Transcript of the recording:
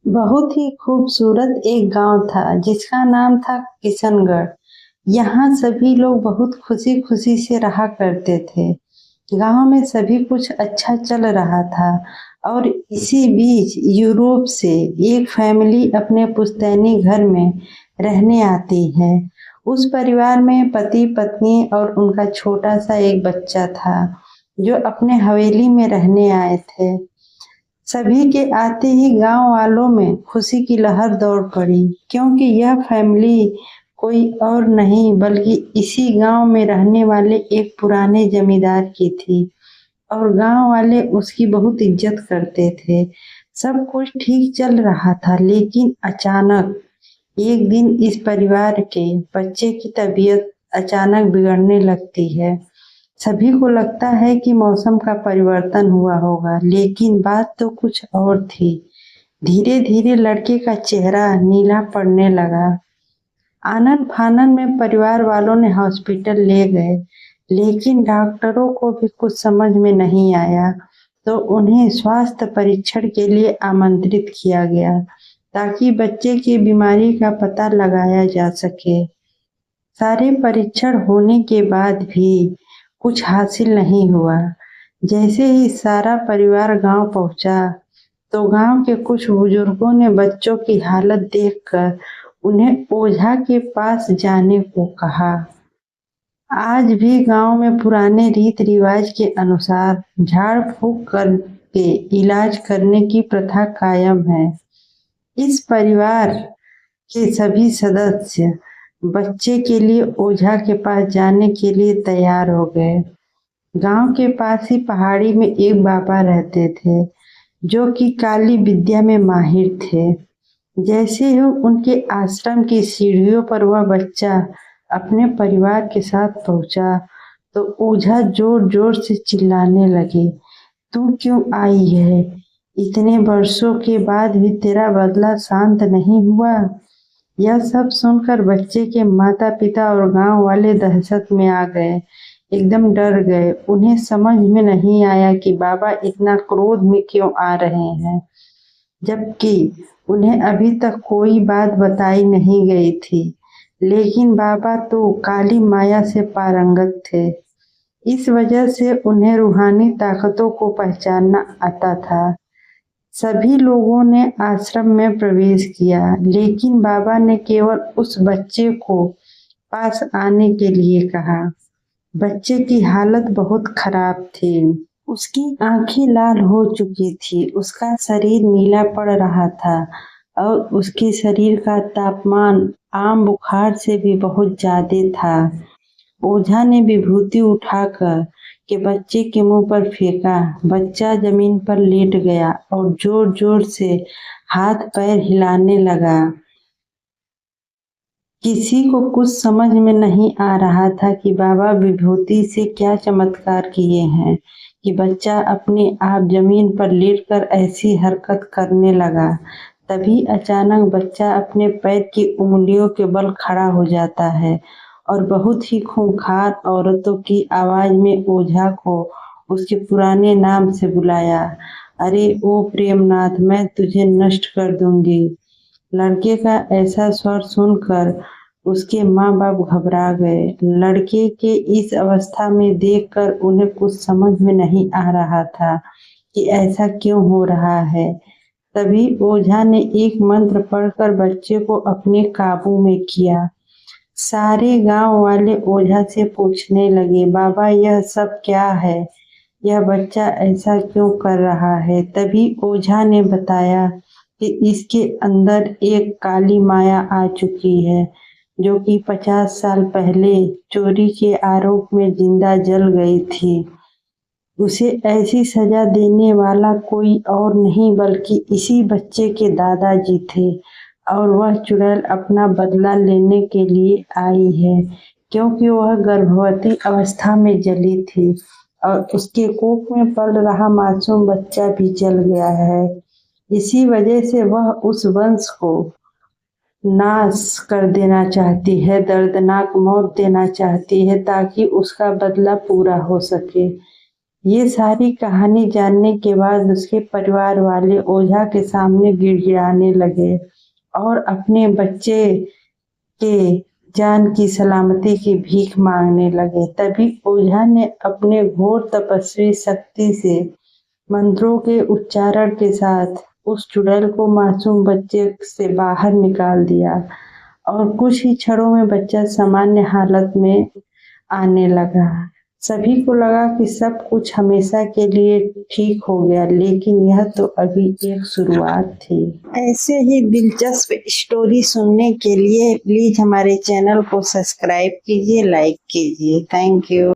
बहुत ही खूबसूरत एक गांव था जिसका नाम था किशनगढ़। यहाँ सभी लोग बहुत खुशी खुशी से रहा करते थे। गांव में सभी कुछ अच्छा चल रहा था और इसी बीच यूरोप से एक फैमिली अपने पुश्तैनी घर में रहने आती है। उस परिवार में पति पत्नी और उनका छोटा सा एक बच्चा था जो अपने हवेली में रहने आए थे। सभी के आते ही गांव वालों में खुशी की लहर दौड़ पड़ी, क्योंकि यह फैमिली कोई और नहीं बल्कि इसी गांव में रहने वाले एक पुराने जमींदार की थी और गांव वाले उसकी बहुत इज्जत करते थे। सब कुछ ठीक चल रहा था, लेकिन अचानक एक दिन इस परिवार के बच्चे की तबीयत अचानक बिगड़ने लगती है। सभी को लगता है कि मौसम का परिवर्तन हुआ होगा, लेकिन बात तो कुछ और थी। धीरे धीरे लड़के का चेहरा नीला पड़ने लगा। आनन फानन में परिवार वालों ने हॉस्पिटल ले गए, लेकिन डॉक्टरों को भी कुछ समझ में नहीं आया, तो उन्हें स्वास्थ्य परीक्षण के लिए आमंत्रित किया गया ताकि बच्चे की बीमारी का पता लगाया जा सके। सारे परीक्षण होने के बाद भी कुछ हासिल नहीं हुआ। जैसे ही सारा परिवार गांव पहुंचा, तो गांव के कुछ बुजुर्गों ने बच्चों की हालत देखकर उन्हें ओझा के पास जाने को कहा। आज भी गांव में पुराने रीत रिवाज के अनुसार झाड़ फूक करके इलाज करने की प्रथा कायम है। इस परिवार के सभी सदस्य बच्चे के लिए ओझा के पास जाने के लिए तैयार हो गए। गांव के पास ही पहाड़ी में एक बाबा रहते थे जो कि काली विद्या में माहिर थे। जैसे ही उनके आश्रम की सीढ़ियों पर वह बच्चा अपने परिवार के साथ पहुंचा, तो ओझा जोर जोर से चिल्लाने लगे, तू क्यों आई है? इतने वर्षों के बाद भी तेरा बदला शांत नहीं हुआ। यह सब सुनकर बच्चे के माता पिता और गांव वाले दहशत में आ गए, एकदम डर गए। उन्हें समझ में नहीं आया कि बाबा इतना क्रोध में क्यों आ रहे हैं, जबकि उन्हें अभी तक कोई बात बताई नहीं गई थी। लेकिन बाबा तो काली माया से पारंगत थे। इस वजह से उन्हें रूहानी ताकतों को पहचानना आता था। सभी लोगों ने आश्रम में प्रवेश किया, लेकिन बाबा ने केवल उस बच्चे को पास आने के लिए कहा। बच्चे की हालत बहुत खराब थी। उसकी आंखें लाल हो चुकी थी, उसका शरीर नीला पड़ रहा था और उसके शरीर का तापमान आम बुखार से भी बहुत ज्यादा था। ओझा ने विभूति उठाकर के बच्चे के मुंह पर फेंका। बच्चा जमीन पर लेट गया और जोर जोर से हाथ पैर हिलाने लगा। किसी को कुछ समझ में नहीं आ रहा था कि बाबा विभूति से क्या चमत्कार किए हैं कि बच्चा अपने आप जमीन पर लेटकर ऐसी हरकत करने लगा। तभी अचानक बच्चा अपने पैर की उंगलियों के बल खड़ा हो जाता है और बहुत ही खूंखार औरतों की आवाज में ओझा को उसके पुराने नाम से बुलाया, अरे ओ प्रेमनाथ, मैं तुझे नष्ट कर दूंगी। लड़के का ऐसा स्वर सुनकर उसके माँ बाप घबरा गए। लड़के के इस अवस्था में देखकर उन्हें कुछ समझ में नहीं आ रहा था कि ऐसा क्यों हो रहा है। तभी ओझा ने एक मंत्र पढ़कर बच्चे को अपने काबू में किया। सारे गांव वाले ओझा से पूछने लगे, बाबा यह सब क्या है? यह बच्चा ऐसा क्यों कर रहा है? तभी ओझा ने बताया कि इसके अंदर एक काली माया आ चुकी है, जो कि 50 साल पहले चोरी के आरोप में जिंदा जल गई थी। उसे ऐसी सजा देने वाला कोई और नहीं बल्कि इसी बच्चे के दादाजी थे और वह चुड़ैल अपना बदला लेने के लिए आई है, क्योंकि वह गर्भवती अवस्था में जली थी और उसके कोख में पल रहा मासूम बच्चा भी जल गया है। इसी वजह से वह उस वंश को नाश कर देना चाहती है, दर्दनाक मौत देना चाहती है ताकि उसका बदला पूरा हो सके। ये सारी कहानी जानने के बाद उसके परिवार वाले ओझा के सामने गिड़गिड़ाने लगे और अपने बच्चे के जान की सलामती की भीख मांगने लगे। तभी ओझा ने अपने घोर तपस्वी शक्ति से मंत्रों के उच्चारण के साथ उस चुड़ैल को मासूम बच्चे से बाहर निकाल दिया और कुछ ही क्षणों में बच्चा सामान्य हालत में आने लगा। सभी को लगा कि सब कुछ हमेशा के लिए ठीक हो गया, लेकिन यह तो अभी एक शुरुआत थी। ऐसे ही दिलचस्प स्टोरी सुनने के लिए प्लीज हमारे चैनल को सब्सक्राइब कीजिए, लाइक कीजिए। Thank you.